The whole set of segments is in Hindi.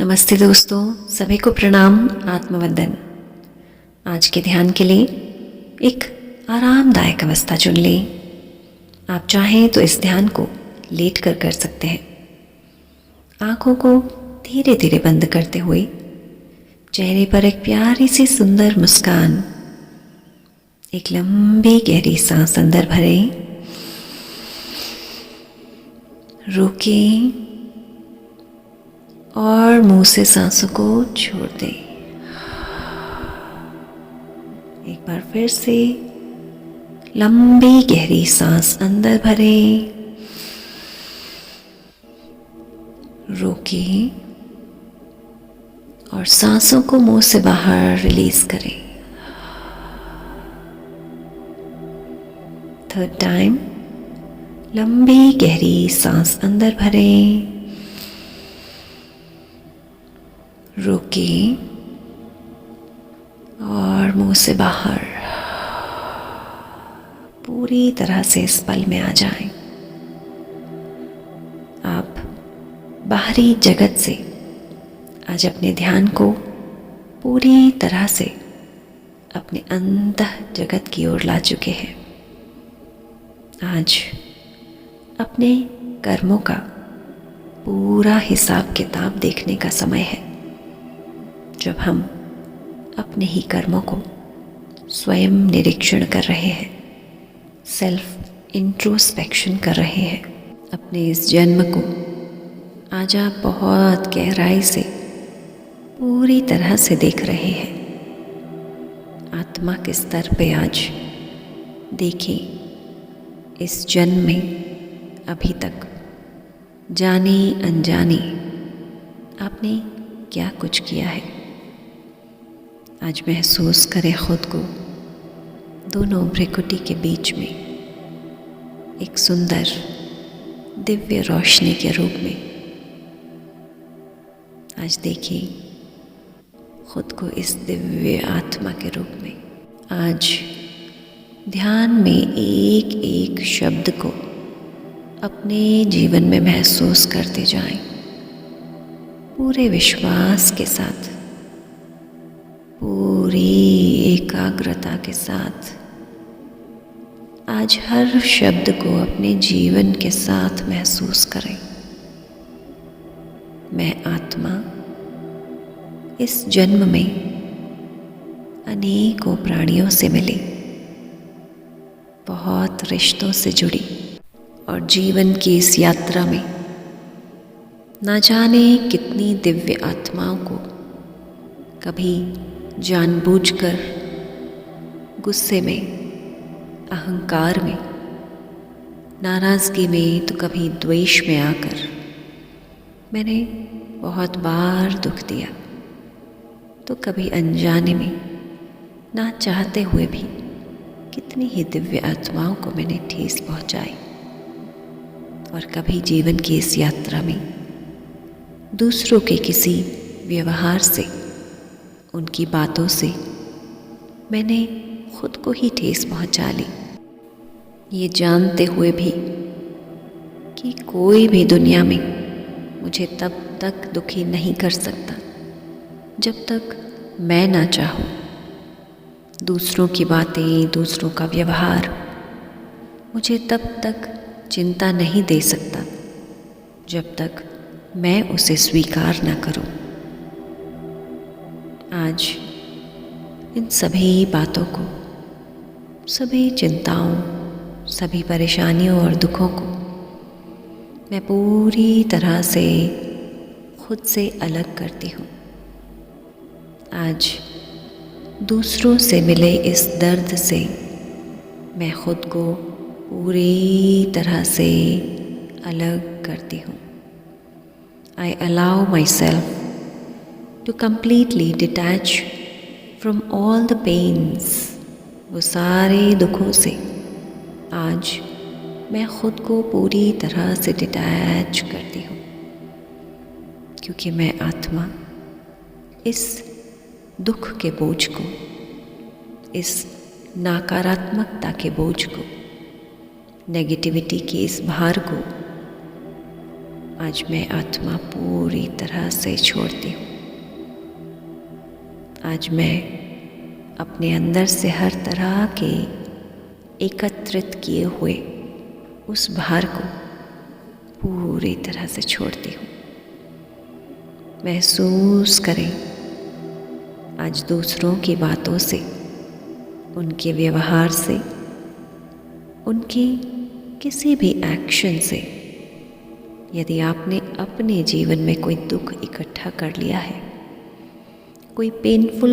नमस्ते दोस्तों, सभी को प्रणाम। आत्मवंदन। आज के ध्यान के लिए एक आरामदायक अवस्था चुन लें। आप चाहें तो इस ध्यान को लेट कर सकते हैं। आंखों को धीरे धीरे बंद करते हुए चेहरे पर एक प्यारी सी सुंदर मुस्कान, एक लंबी गहरी सांस अंदर भरें, रोकें और मुंह से सांसों को छोड़ दें। एक बार फिर से लंबी गहरी सांस अंदर भरें, रोकें और सांसों को मुंह से बाहर रिलीज करें। थर्ड टाइम, लंबी गहरी सांस अंदर भरें, रोकें और मुंह से बाहर पूरी तरह से इस पल में आ जाएं। आप बाहरी जगत से आज अपने ध्यान को पूरी तरह से अपने अंतः जगत की ओर ला चुके हैं। आज अपने कर्मों का पूरा हिसाब किताब देखने का समय है, जब हम अपने ही कर्मों को स्वयं निरीक्षण कर रहे हैं, सेल्फ इंट्रोस्पेक्शन कर रहे हैं। अपने इस जन्म को आज आप बहुत गहराई से पूरी तरह से देख रहे हैं। आत्मा के स्तर पे आज देखें, इस जन्म में अभी तक जाने अनजाने आपने क्या कुछ किया है। आज महसूस करें खुद को दोनों भ्रिकुटी के बीच में एक सुंदर दिव्य रोशनी के रूप में। आज देखिए खुद को इस दिव्य आत्मा के रूप में। आज ध्यान में एक एक शब्द को अपने जीवन में महसूस करते जाएं, पूरे विश्वास के साथ, पूरी एकाग्रता के साथ। आज हर शब्द को अपने जीवन के साथ महसूस करें। मैं आत्मा इस जन्म में अनेकों प्राणियों से मिली, बहुत रिश्तों से जुड़ी और जीवन की इस यात्रा में ना जाने कितनी दिव्य आत्माओं को कभी जानबूझकर गुस्से में, अहंकार में, नाराज़गी में, तो कभी द्वेष में आकर मैंने बहुत बार दुख दिया, तो कभी अनजाने में, ना चाहते हुए भी कितनी ही दिव्य आत्माओं को मैंने ठेस पहुंचाई। और कभी जीवन की इस यात्रा में दूसरों के किसी व्यवहार से, उनकी बातों से मैंने खुद को ही ठेस पहुंचा ली, ये जानते हुए भी कि कोई भी दुनिया में मुझे तब तक दुखी नहीं कर सकता जब तक मैं ना चाहूँ। दूसरों की बातें, दूसरों का व्यवहार मुझे तब तक चिंता नहीं दे सकता जब तक मैं उसे स्वीकार न करूं। आज इन सभी बातों को, सभी चिंताओं, सभी परेशानियों और दुखों को मैं पूरी तरह से खुद से अलग करती हूँ। आज दूसरों से मिले इस दर्द से मैं खुद को पूरी तरह से अलग करती हूँ। I allow myself to completely detach from all the pains। वो सारे दुखों से आज मैं खुद को पूरी तरह से डिटैच करती हूँ, क्योंकि मैं आत्मा इस दुख के बोझ को, इस नकारात्मकता के बोझ को, नेगेटिविटी के इस भार को आज मैं आत्मा पूरी तरह से छोड़ती हूँ। आज मैं अपने अंदर से हर तरह के एकत्रित किए हुए उस भार को पूरी तरह से छोड़ती हूँ। महसूस करें, आज दूसरों की बातों से, उनके व्यवहार से, उनके किसी भी एक्शन से यदि आपने अपने जीवन में कोई दुख इकट्ठा कर लिया है, कोई पेनफुल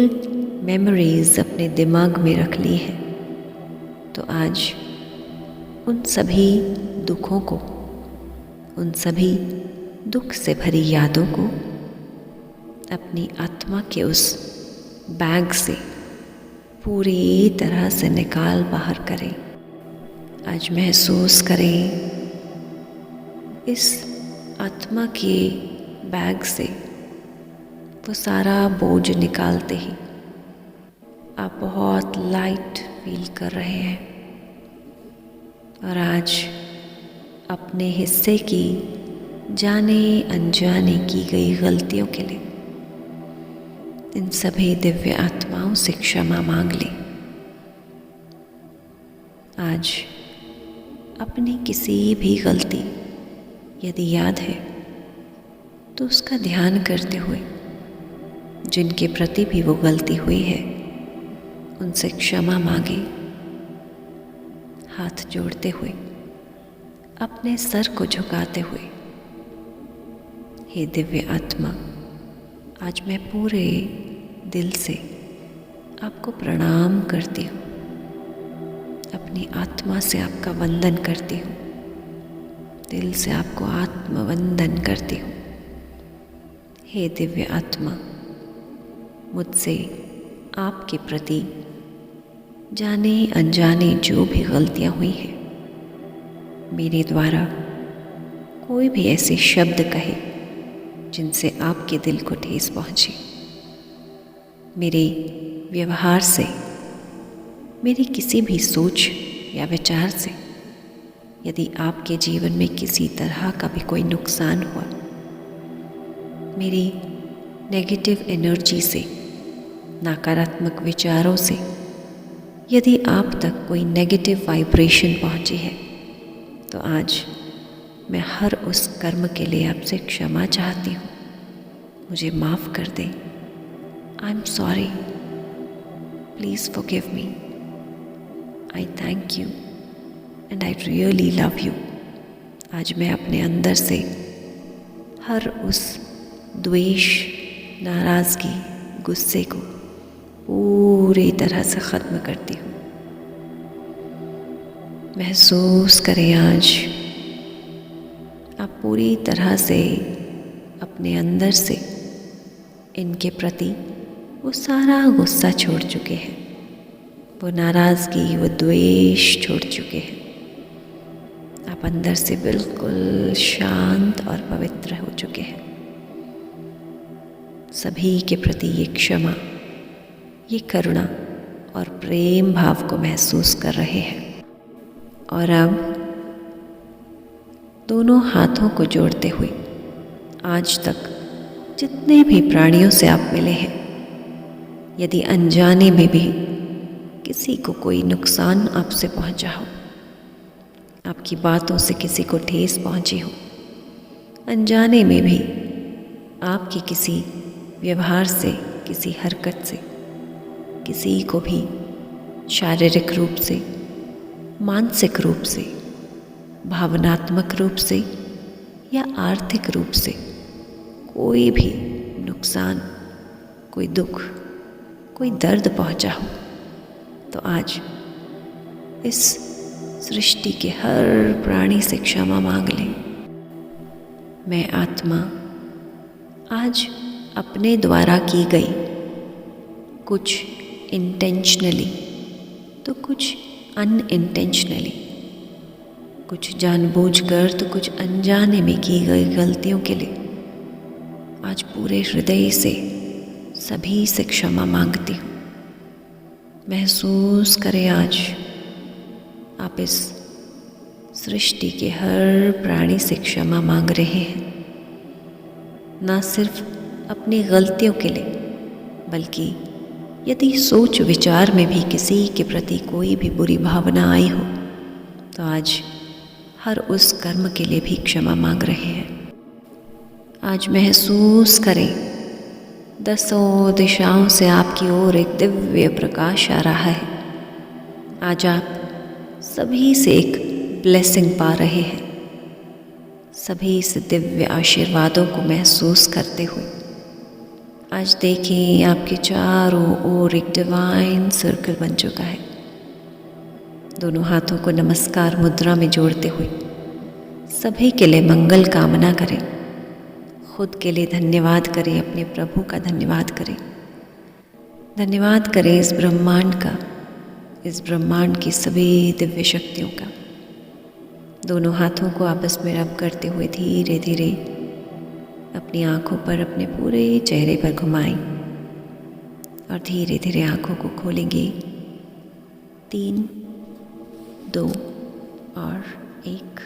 मेमोरीज अपने दिमाग में रख ली है, तो आज उन सभी दुखों को, उन सभी दुख से भरी यादों को अपनी आत्मा के उस बैग से पूरी तरह से निकाल बाहर करें। आज महसूस करें, इस आत्मा के बैग से वो सारा बोझ निकालते ही आप बहुत लाइट फील कर रहे हैं। और आज अपने हिस्से की जाने अनजाने की गई गलतियों के लिए इन सभी दिव्य आत्माओं से क्षमा मांग लें। आज अपनी किसी भी गलती यदि याद है तो उसका ध्यान करते हुए जिनके प्रति भी वो गलती हुई है उनसे क्षमा मांगे, हाथ जोड़ते हुए, अपने सर को झुकाते हुए। हे दिव्य आत्मा, आज मैं पूरे दिल से आपको प्रणाम करती हूँ, अपनी आत्मा से आपका वंदन करती हूँ, दिल से आपको आत्मवंदन करती हूँ। हे दिव्य आत्मा, मुझसे आपके प्रति जाने अनजाने जो भी गलतियाँ हुई हैं, मेरे द्वारा कोई भी ऐसे शब्द कहे जिनसे आपके दिल को ठेस पहुँचे, मेरे व्यवहार से, मेरी किसी भी सोच या विचार से यदि आपके जीवन में किसी तरह का भी कोई नुकसान हुआ, मेरी नेगेटिव एनर्जी से, नकारात्मक विचारों से यदि आप तक कोई नेगेटिव वाइब्रेशन पहुंची है, तो आज मैं हर उस कर्म के लिए आपसे क्षमा चाहती हूँ। मुझे माफ़ कर दें। I am sorry, please forgive me. I thank you and I really love you. आज मैं अपने अंदर से हर उस द्वेष, नाराज़गी, गुस्से को पूरी तरह से ख़त्म करती हूँ। महसूस करें, आज आप पूरी तरह से अपने अंदर से इनके प्रति वो सारा गुस्सा छोड़ चुके हैं, वो नाराज़गी, वो द्वेष छोड़ चुके हैं। आप अंदर से बिल्कुल शांत और पवित्र हो चुके हैं। सभी के प्रति ये क्षमा, ये करुणा और प्रेम भाव को महसूस कर रहे हैं। और अब दोनों हाथों को जोड़ते हुए आज तक जितने भी प्राणियों से आप मिले हैं, यदि अनजाने में भी किसी को कोई नुकसान आपसे पहुंचा हो, आपकी बातों से किसी को ठेस पहुंची हो, अनजाने में भी आपकी किसी व्यवहार से, किसी हरकत से किसी को भी शारीरिक रूप से, मानसिक रूप से, भावनात्मक रूप से या आर्थिक रूप से कोई भी नुकसान, कोई दुख, कोई दर्द पहुंचा हो, तो आज इस सृष्टि के हर प्राणी से क्षमा मांग लें। मैं आत्मा आज अपने द्वारा की गई कुछ इंटेंशनली तो कुछ अनइंटेंशनली, कुछ जानबूझकर तो कुछ अनजाने में की गई गलतियों के लिए आज पूरे हृदय से सभी से क्षमा मांगती हूँ। महसूस करें, आज आप इस सृष्टि के हर प्राणी से क्षमा मांग रहे हैं। ना सिर्फ अपनी गलतियों के लिए, बल्कि यदि सोच विचार में भी किसी के प्रति कोई भी बुरी भावना आई हो तो आज हर उस कर्म के लिए भी क्षमा मांग रहे हैं। आज महसूस करें दसों दिशाओं से आपकी ओर एक दिव्य प्रकाश आ रहा है। आज आप सभी से एक ब्लेसिंग पा रहे हैं, सभी से दिव्य आशीर्वादों को महसूस करते हुए। आज देखें आपके चारों ओर एक डिवाइन सर्कल बन चुका है। दोनों हाथों को नमस्कार मुद्रा में जोड़ते हुए सभी के लिए मंगल कामना करें। खुद के लिए धन्यवाद करें, अपने प्रभु का धन्यवाद करें। धन्यवाद करें इस ब्रह्मांड का, इस ब्रह्मांड की सभी दिव्य शक्तियों का। दोनों हाथों को आपस में रब करते हुए धीरे धीरे अपनी आँखों पर, अपने पूरे चेहरे पर घुमाएं और धीरे धीरे आँखों को खोलेंगे। 3, 2 और 1।